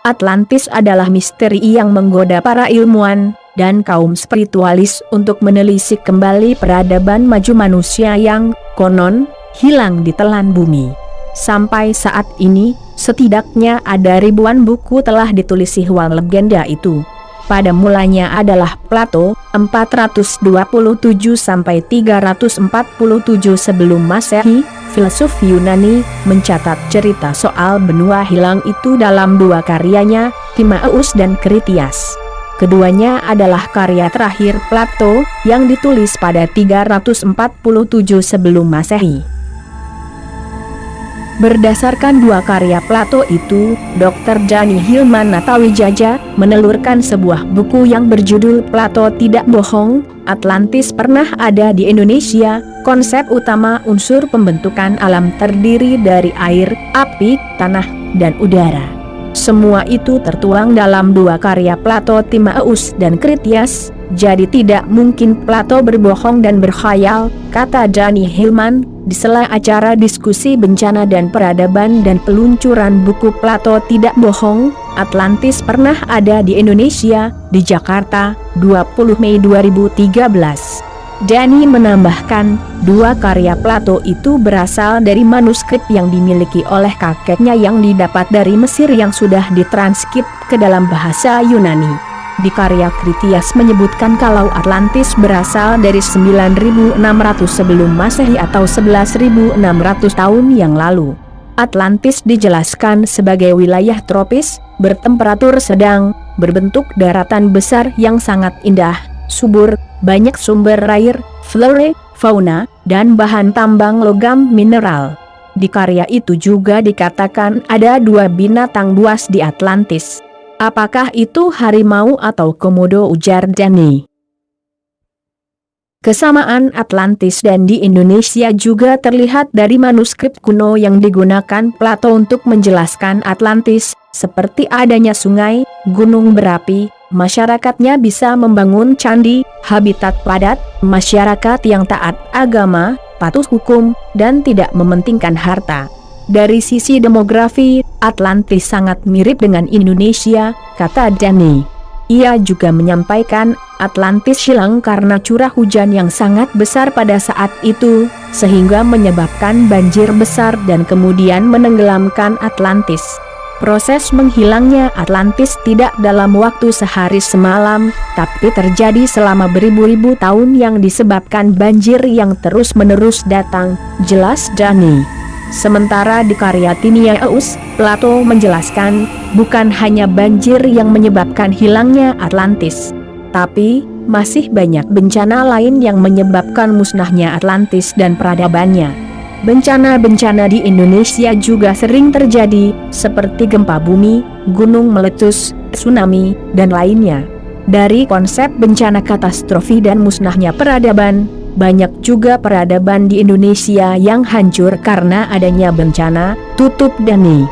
Atlantis adalah misteri yang menggoda para ilmuwan dan kaum spiritualis untuk menelisik kembali peradaban maju manusia yang konon hilang di telan bumi. Sampai saat ini, setidaknya ada ribuan buku telah ditulis ihwal legenda itu. Pada mulanya adalah Plato, 427 sampai 347 sebelum Masehi, filsuf Yunani, mencatat cerita soal benua hilang itu dalam dua karyanya, Timaeus dan Kritias. Keduanya adalah karya terakhir Plato yang ditulis pada 347 sebelum Masehi. Berdasarkan dua karya Plato itu, Dr. Jani Hilman Natawijaja menelurkan sebuah buku yang berjudul Plato Tidak Bohong, Atlantis Pernah Ada di Indonesia. Konsep utama unsur pembentukan alam terdiri dari air, api, tanah, dan udara. Semua itu tertuang dalam dua karya Plato, Timaeus dan Kritias. Jadi tidak mungkin Plato berbohong dan berkhayal, kata Jani Hilman. Di sela acara diskusi bencana dan peradaban dan peluncuran buku Plato Tidak Bohong, Atlantis Pernah Ada di Indonesia, di Jakarta, 20 Mei 2013. Jani menambahkan, dua karya Plato itu berasal dari manuskrip yang dimiliki oleh kakeknya yang didapat dari Mesir yang sudah ditranskrip ke dalam bahasa Yunani. Di karya Kritias menyebutkan kalau Atlantis berasal dari 9600 sebelum Masehi atau 11.600 tahun yang lalu. Atlantis dijelaskan sebagai wilayah tropis, bertemperatur sedang, berbentuk daratan besar yang sangat indah, subur, banyak sumber air, flora, fauna, dan bahan tambang logam mineral. Di karya itu juga dikatakan ada dua binatang buas di Atlantis. Apakah itu harimau atau komodo, ujar Jani. Kesamaan Atlantis dan di Indonesia juga terlihat dari manuskrip kuno yang digunakan Plato untuk menjelaskan Atlantis, seperti adanya sungai, gunung berapi, masyarakatnya bisa membangun candi, habitat padat, masyarakat yang taat agama, patuh hukum, dan tidak mementingkan harta. Dari sisi demografi, Atlantis sangat mirip dengan Indonesia, kata Jani. Ia juga menyampaikan, Atlantis hilang karena curah hujan yang sangat besar pada saat itu, sehingga menyebabkan banjir besar dan kemudian menenggelamkan Atlantis. Proses menghilangnya Atlantis tidak dalam waktu sehari semalam, tapi terjadi selama beribu-ribu tahun yang disebabkan banjir yang terus-menerus datang, jelas Jani. Sementara di karya Timaeus, Plato menjelaskan, bukan hanya banjir yang menyebabkan hilangnya Atlantis, tapi masih banyak bencana lain yang menyebabkan musnahnya Atlantis dan peradabannya. Bencana-bencana di Indonesia juga sering terjadi, seperti gempa bumi, gunung meletus, tsunami, dan lainnya. Dari konsep bencana katastrofi dan musnahnya peradaban, banyak juga peradaban di Indonesia yang hancur karena adanya bencana, tutup Jani.